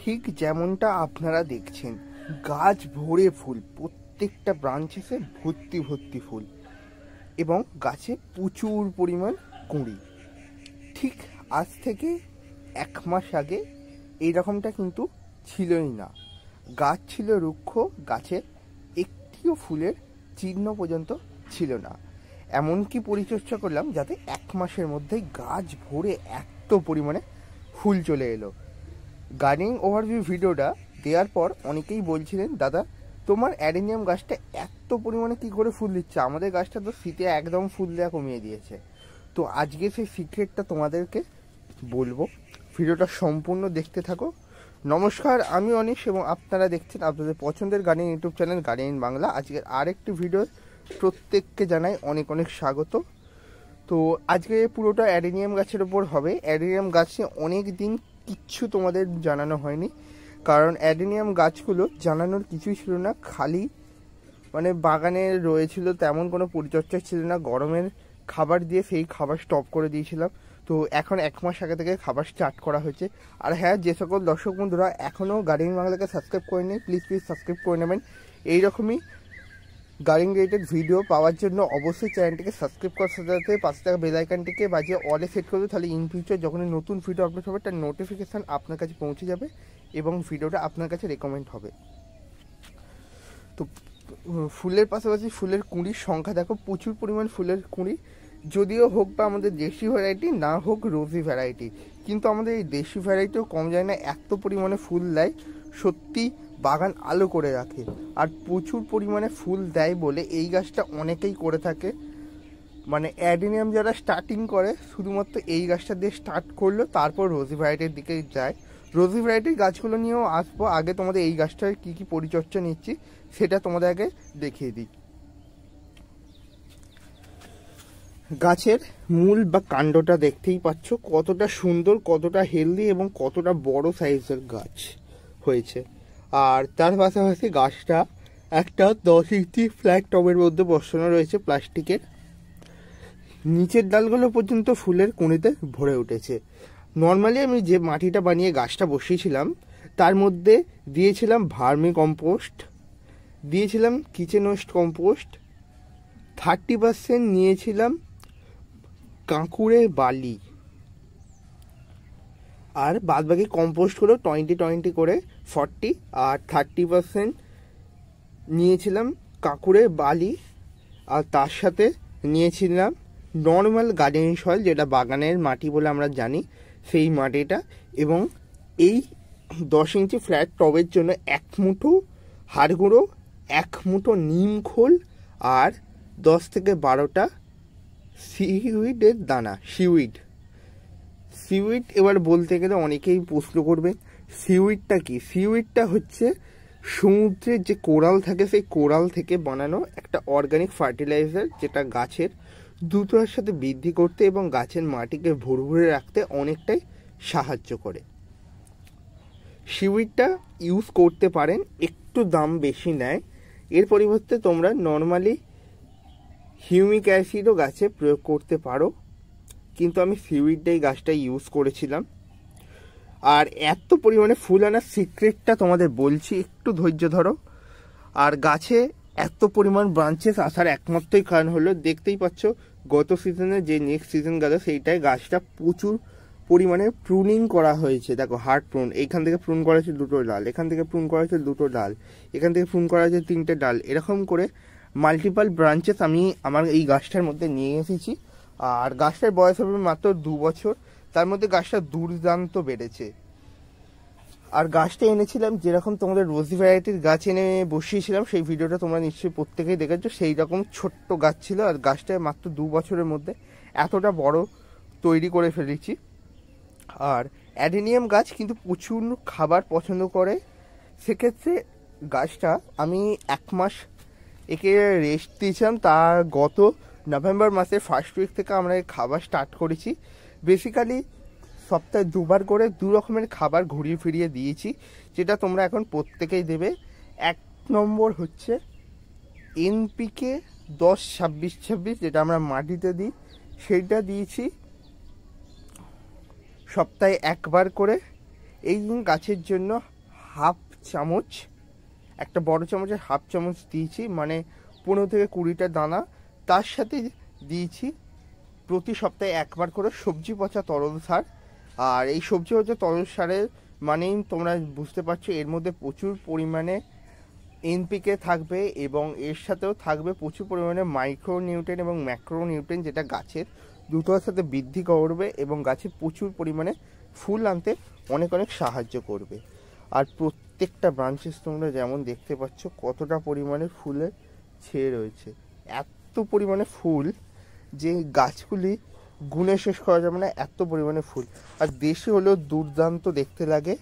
ঠিক যেমনটা আপনারা দেখছেন, গাছ ভরে ফুল, প্রত্যেকটা ব্রাঞ্চেসে ভর্তি ভর্তি ফুল এবং গাছে প্রচুর পরিমাণ কুঁড়ি। ঠিক আজ থেকে 1 মাস আগে এই রকমটা কিন্তু ছিলই না। গাছ ছিল রুক্ষ, গাছের একটিও ফুলের চিহ্ন পর্যন্ত ছিল না। এমনকি পরিচর্যা করলাম যাতে 1 মাসের মধ্যেই গাছ ভরে এত পরিমাণে ফুল চলে এলো। গার্ডেনিং ওভারভিউ ভিডিওটা দেওয়ার পর অনেকেই বলছিলেন, দাদা তোমার অ্যাডেনিয়াম গাছটা এত পরিমাণে কী করে ফুল দিচ্ছে, আমাদের গাছটা তো শীতে একদম ফুল দেওয়া কমিয়ে দিয়েছে। তো আজকে সেই সিক্রেটটা তোমাদেরকে বলবো, ভিডিওটা সম্পূর্ণ দেখতে থাকো। নমস্কার, আমি অনিশ এবং আপনারা দেখছেন আপনাদের পছন্দের gardening YouTube channel gardening Bangla. আজকের আরেকটি ভিডিও প্রত্যেককে জানাই অনেক অনেক স্বাগত। তো আজকে পুরোটা অ্যাডেনিয়াম গাছের ওপর হবে। অ্যাডেনিয়াম গাছে অনেক দিন কিচ্ছু তোমাদের জানানো হয়নি, কারণ অ্যাডেনিয়াম গাছগুলো জানানোর কিছুই ছিল না, খালি মানে বাগানে রয়েছিল, তেমন কোনো পরিচর্যা ছিল না। গরমের খাবার দিয়ে সেই খাবার স্টপ করে দিয়েছিলাম। তো এখন 1 মাস আগে থেকে খাবার স্টার্ট করা হয়েছে। আর হ্যাঁ, যে সকল দর্শক বন্ধুরা এখনও গার্ডেনিং বাংলাকে সাবস্ক্রাইব করেনি, প্লিজ সাবস্ক্রাইব করে নেবেন। এইরকমই গার্ডেনিং রিলেটেড ভিডিও পাওয়ার জন্য অবশ্যই চ্যানেলটিকে সাবস্ক্রাইব করার সাথে সাথে পাশে থাকা বেল আইকনটিকে বাজিয়ে অলে সেট করবে, তাহলে ইন ফিউচার যখনই নতুন ভিডিও আপলোড হবে তার নোটিফিকেশান আপনার কাছে পৌঁছে যাবে এবং ভিডিওটা আপনার কাছে রেকমেন্ড হবে। তো ফুলের পাশাপাশি ফুলের কুঁড়ির সংখ্যা দেখো, প্রচুর পরিমাণ ফুলের কুঁড়ি, যদিও হোক বা আমাদের দেশি ভ্যারাইটি না হোক রোজি ভ্যারাইটি, কিন্তু আমাদের এই দেশি ভ্যারাইটিও কম যায় না, এত পরিমাণে ফুল দেয়, সত্যি বাগান আলো করে রাখে। আর প্রচুর পরিমাণে ফুল দেয় বলে এই গাছটা অনেকেই করে থাকে। মানে অ্যাডেনিয়াম যারা স্টার্টিং করে শুধুমাত্র এই গাছটা দিয়ে স্টার্ট করলো, তারপর রোজি ভ্যারাইটির দিকে যায়। রোজি ভ্যারাইটির গাছগুলো নিয়েও আসবো, আগে তোমাদের এই গাছটার কী কী পরিচর্যা নিচ্ছি সেটা তোমাদের আগে দেখিয়ে দিই। গাছের মূল বা কাণ্ডটা দেখতেই পাচ্ছ কতটা সুন্দর, কতটা হেলদি এবং কতটা বড় সাইজের গাছ হয়েছে। আর তার পাশাপাশি গাছটা একটা 10 ইঞ্চি ফ্ল্যাট টবের মধ্যে বসানো রয়েছে প্লাস্টিকের। নিচের ডালগুলো পর্যন্ত ফুলের কুঁড়িতে ভরে উঠেছে। নর্মালি আমি যে মাটিটা বানিয়ে গাছটা বসিয়েছিলাম তার মধ্যে দিয়েছিলাম ভার্মি কম্পোস্ট, দিয়েছিলাম কিচেন ওয়েস্ট কম্পোস্ট, 30% নিয়েছিলাম কাঁকুড়ের বালি, আর বাদবাকি কম্পোস্টগুলো 20-20 করে 40 আর 30% নিয়েছিলাম কাঁকুড়ের বালি, আর তার সাথে নিয়েছিলাম নর্মাল গার্ডেনিং সয়েল, যেটা বাগানের মাটি বলে আমরা জানি, সেই মাটিটা। এবং এই 10 ইঞ্চি ফ্ল্যাট টবের জন্য 1 মুঠো হাড় গুঁড়ো, 1 মুঠো নিম খোল আর 10 থেকে 12টা সিউইডের দানা। সিউইড এবার বলতে গেলে অনেকেই প্রশ্ন করবে সিউইডটা কি। সিউইডটা হচ্ছে সমুদ্রের যে কোরাল থাকে সেই কোরাল থেকে বানানো একটা অর্গানিক ফার্টিলাইজার, যেটা গাছের দ্রুততার সাথে বৃদ্ধি করতে এবং গাছের মাটিকে ভুরভুরে রাখতে অনেকটাই সাহায্য করে। সিউইডটা ইউজ করতে পারেন, একটু দাম বেশি নেয়। এর পরিবর্তে তোমরা নর্মালি হিউমিক অ্যাসিডও গাছে প্রয়োগ করতে পারো, কিন্তু আমি সিউইডটাই গাছটা ইউজ করেছিলাম। আর এত পরিমাণে ফুল আনার সিক্রেটটা তোমাদের বলছি, একটু ধৈর্য ধরো। আর গাছে এত পরিমাণ ব্রাঞ্চেস আসার একমাত্রই কারণ হলো, দেখতেই পাচ্ছ গত সিজনে যে নেক্সট সিজন গেল সেইটাই গাছটা প্রচুর পরিমাণে প্রুনিং করা হয়েছে। দেখো হার্ড প্রুন, এইখান থেকে প্রুন করা হয়েছে 2টো ডাল, এখান থেকে প্রুন করা হয়েছে 2টো ডাল, এখান থেকে প্রুন করা হয়েছে 3টে ডাল, এরকম করে মাল্টিপাল ব্রাঞ্চেস আমি আমার এই গাছটার মধ্যে নিয়ে এসেছি। আর গাছটার বয়স হবে মাত্র 2 বছর, তার মধ্যে গাছটা দুর্দান্ত বেড়েছে। আর গাছটা এনেছিলাম যেরকম তোমাদের রোজি ভ্যারাইটির গাছ এনে বসিয়েছিলাম, সেই ভিডিওটা তোমরা নিশ্চয়ই প্রত্যেকেই দেখেছো, সেই রকম ছোট্ট গাছ ছিল। আর গাছটা মাত্র 2 বছরের মধ্যে এতটা বড় তৈরি করে ফেলেছি। আর অ্যাডেনিয়াম গাছ কিন্তু প্রচুর খাবার পছন্দ করে, সেক্ষেত্রে গাছটা আমি 1 মাস একে রেস্ট দিয়েছিলাম। তার গত নভেম্বর মাসের ফার্স্ট উইক থেকে আমরা খাবার স্টার্ট করেছি। বেসিক্যালি সপ্তাহে 2 বার করে 2 রকমের খাবার ঘুরিয়ে ফিরিয়ে দিয়েছি, যেটা তোমরা এখন প্রত্যেকেই দেবে। 1 নম্বর হচ্ছে এনপিকে 10-26-26, যেটা আমরা মাটিতে দিই, সেইটা দিয়েছি সপ্তাহে 1 বার করে। এই গাছের জন্য হাফ চামচ, একটা বড় চামচের হাফ চামচ দিয়েছি, মানে 15 থেকে 20টা দানা। তার সাথে দিয়েছি প্রতি সপ্তাহে একবার করে সবজি পচা তরল সার। আর এই সবজি পচা তরল সারের মানেই তোমরা বুঝতে পারছো, এর মধ্যে প্রচুর পরিমাণে এনপিকে থাকবে এবং এর সাথেও থাকবে প্রচুর পরিমাণে মাইক্রো নিউট্রেন এবং ম্যাক্রো নিউট্রেন, যেটা গাছের দুটোর সাথে বৃদ্ধি করবে এবং গাছে প্রচুর পরিমাণে ফুল আনতে অনেক অনেক সাহায্য করবে। আর প্রত্যেকটা ব্রাঞ্চেস তোমরা যেমন দেখতে পাচ্ছ কতটা পরিমাণে ফুলে ছেয়ে রয়েছে, এত পরিমাণে ফুল যে গাছগুলি গুণে শেষ করা যাবে না, এত পরিমাণে ফুল। আর দেশে হলেও দুর্দান্ত দেখতে লাগে।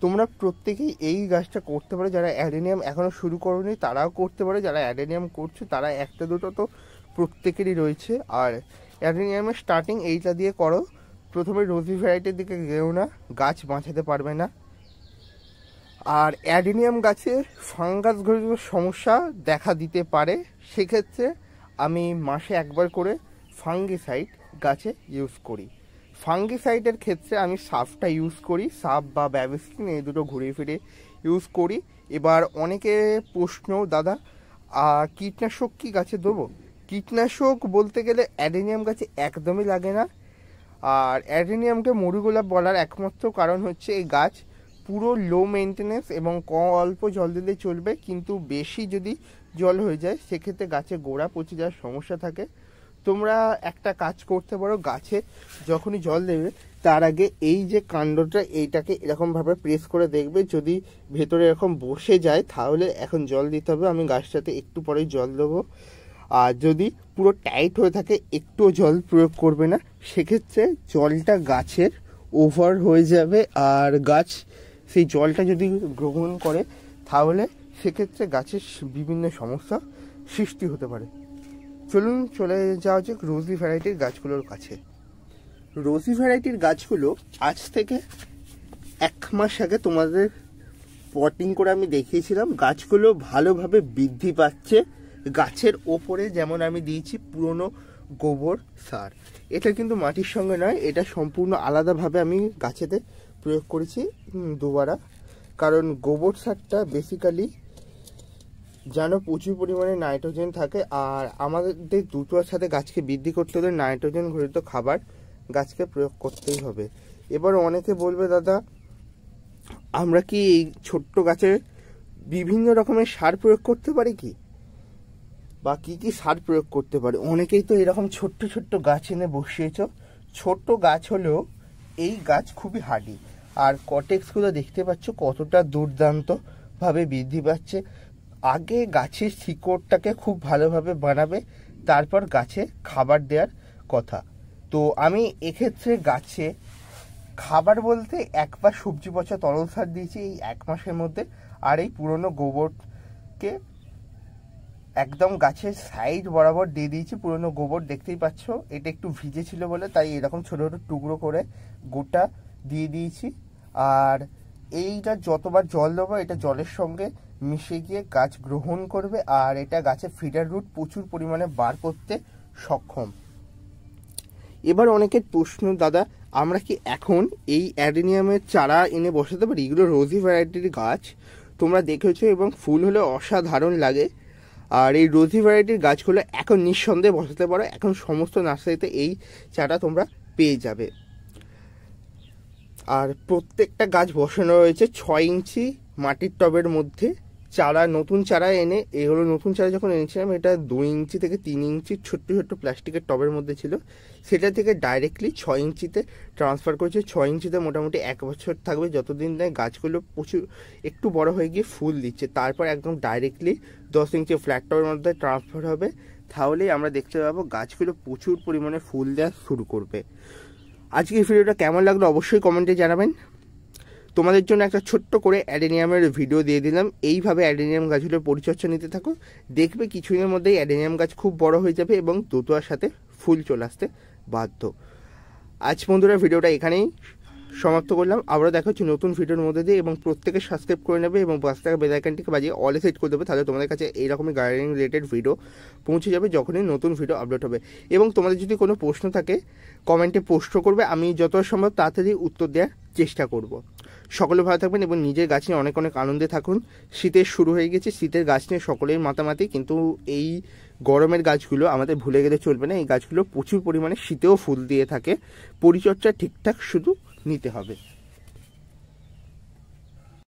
তোমরা প্রত্যেকেই এই গাছটা করতে পারো, যারা অ্যাডেনিয়াম এখনও শুরু করোনি তারাও করতে পারো, যারা অ্যাডেনিয়াম করছো তারা একটা দুটো তো প্রত্যেকেরই রয়েছে। আর অ্যাডেনিয়ামের স্টার্টিং এইটা দিয়ে করো, প্রথমে রোজি ভ্যারাইটির দিকে গেও না, গাছ বাঁচাতে পারবে না। আর অ্যাডেনিয়াম গাছে ফাঙ্গাস ঘটিত সমস্যা দেখা দিতে পারে, সেক্ষেত্রে আমি মাসে একবার করে ফাঙ্গিসাইড গাছে ইউজ করি। ফাঙ্গিসাইডের ক্ষেত্রে আমি সাফটা ইউজ করি, সাফ বা ব্যাবিস্টিন এই দুটো ঘুরে ফিরে ইউজ করি। এবার অনেকে প্রশ্ন, দাদা কীটনাশক কি গাছে দেবো? কীটনাশক বলতে গেলে অ্যাডেনিয়াম গাছে একদমই লাগে না। আর অ্যাডেনিয়ামকে মরুগোলাপ বলার একমাত্র কারণ হচ্ছে এই গাছ পুরো লো মেনটেনেন্স এবং অল্প জল দিলে চলবে, কিন্তু বেশি যদি জল হয়ে যায় সেক্ষেত্রে গাছে গোড়া পচে যাওয়ার সমস্যা থাকে। তোমরা একটা কাজ করতে পারো, গাছে যখনই জল দেবে তার আগে এই যে কাণ্ডটা এইটাকে এরকমভাবে প্রেস করে দেখবে, যদি ভেতরে এরকম বসে যায় তাহলে এখন জল দিতে হবে। আমি গাছটাতে একটু পরেই জল দেবো। আর যদি পুরো টাইট হয়ে থাকে একটুও জল প্রয়োগ করবে না, সেক্ষেত্রে জলটা গাছের ওভার হয়ে যাবে। আর গাছ সেই জলটা যদি গ্রহণ করে তাহলে সেক্ষেত্রে গাছের বিভিন্ন সমস্যা সৃষ্টি হতে পারে। চলুন চলে যাওয়া যাক রোজি ভ্যারাইটির গাছগুলোর কাছে। রোজি ভ্যারাইটির গাছগুলো আজ থেকে 1 মাস আগে তোমাদের পটিং করে আমি দেখিয়েছিলাম, গাছগুলো ভালোভাবে বৃদ্ধি পাচ্ছে। গাছের ওপরে যেমন আমি দিয়েছি পুরনো গোবর সার, এটা কিন্তু মাটির সঙ্গে নয়, এটা সম্পূর্ণ আলাদাভাবে আমি গাছেতে প্রয়োগ করেছি দুবারা। কারণ গোবর সারটা বেসিক্যালি যেন প্রচুর পরিমাণে নাইট্রোজেন থাকে, আর আমাদের দুটোর সাথে গাছকে বৃদ্ধি করতে হলে নাইট্রোজেন ঘটিত খাবার গাছকে প্রয়োগ করতেই হবে। এবার অনেকে বলবে, দাদা আমরা কি এই ছোট্ট গাছে বিভিন্ন রকমের সার প্রয়োগ করতে পারি কি, বা কি কি সার প্রয়োগ করতে পারি? অনেকেই তো এরকম ছোট্ট ছোট্ট গাছ এনে বসিয়েছ। ছোট্ট গাছ হলেও এই গাছ খুবই হার্ডি। আর কটেক্সগুলো দেখতে পাচ্ছ কতটা দুর্দান্তভাবে বৃদ্ধি পাচ্ছে। আগে গাছের শিকড়টাকে খুব ভালোভাবে বানাবে, তারপর গাছে খাবার দেওয়ার কথা। তো আমি এক্ষেত্রে গাছে খাবার বলতে একবার সবজি পচা তরল সার দিয়েছি এই 1 মাসের মধ্যে। আর এই পুরনো গোবরকে একদম গাছের সাইড বরাবর দিয়ে দিয়েছি। পুরনো গোবর দেখতেই পাচ্ছ, এটা একটু ভিজে ছিল বলে তাই এরকম ছোটো ছোটো টুকরো করে গোটা দিয়ে দিয়েছি। আর এইটা যতবার জল দেবো এটা জলের সঙ্গে মিশে গিয়ে গাছ গ্রহণ করবে, আর এটা গাছের ফিডার রুট প্রচুর পরিমাণে বার করতে সক্ষম। এবার অনেকের প্রশ্ন, দাদা আমরা কি এখন এই অ্যাডেনিয়ামের চারা এনে বসাতে পারি? এগুলো রোজি ভ্যারাইটির গাছ, তোমরা দেখেছো এবং ফুল হলে অসাধারণ লাগে। আর এই রোজি ভ্যারাইটির গাছগুলো এখন নিঃসন্দেহে বসাতে পারো, এখন সমস্ত নার্সারিতে এই চারা তোমরা পেয়ে যাবে। আর প্রত্যেকটা গাছ বসানো রয়েছে 6 ইঞ্চি মাটির টবের মধ্যে। চারা নতুন চারা এনে, এগুলো নতুন চারা যখন এনেছিলাম এটা 2 ইঞ্চি থেকে 3 ইঞ্চি ছোট্ট ছোট্ট প্লাস্টিকের টবের মধ্যে ছিল, সেটা থেকে ডাইরেক্টলি 6 ইঞ্চিতে ট্রান্সফার করেছে। 6 ইঞ্চিতে মোটামুটি 1 বছর থাকবে, যতদিন নেয় গাছগুলো প্রচুর একটু বড় হয়ে গিয়ে ফুল দিচ্ছে, তারপর একদম ডাইরেক্টলি 10 ইঞ্চি ফ্ল্যাট টবের মধ্যে ট্রান্সফার হবে। তাহলেই আমরা দেখতে পাবো গাছগুলো প্রচুর পরিমাণে ফুল দেওয়া শুরু করবে। আজকের ভিডিওটা কেমন লাগলো অবশ্যই কমেন্টে জানাবেন। তোমাদের জন্য একটা ছোট্ট করে অ্যাডেনিয়ামের ভিডিও দিয়ে দিলাম। এইভাবে অ্যাডেনিয়াম গাছগুলোর পরিচর্যা নিতে থাকো, দেখবে কিছুদিনের মধ্যেই অ্যাডেনিয়াম গাছ খুব বড় হয়ে যাবে এবং দুটোর সাথে ফুল চলে আসতে বাধ্য। আজ বন্ধুরা ভিডিওটা এখানেই সমাপ্ত করলাম। আবারও দেখা হচ্ছে নতুন ভিডিওর মধ্যে দিয়ে, এবং প্রত্যেকে সাবস্ক্রাইব করে নেবে এবং পাশে থাকা বেল আইকনটিকে বাজিয়ে অলে সেট করে দেবে, তাহলে তোমাদের কাছে এইরকমই গার্ডেনিং রিলেটেড ভিডিও পৌঁছে যাবে যখনই নতুন ভিডিও আপলোড হবে। এবং তোমাদের যদি কোনো প্রশ্ন থাকে কমেন্টে পোস্ট করবে, আমি যত সম্ভব তাড়াতাড়ি উত্তর দেওয়ার চেষ্টা করব। সকলে ভালো থাকবেন এবং নিজের গাছ নিয়ে অনেক অনেক আনন্দে থাকুন। শীতের শুরু হয়ে গেছে, শীতের গাছ নিয়ে সকলের মাতামাতি, কিন্তু এই গরমের গাছগুলো আমাদের ভুলে গেলে চলবে না। এই গাছগুলো প্রচুর পরিমাণে শীতেও ফুল দিয়ে থাকে, পরিচর্যা ঠিকঠাক শুধু নিতে হবে।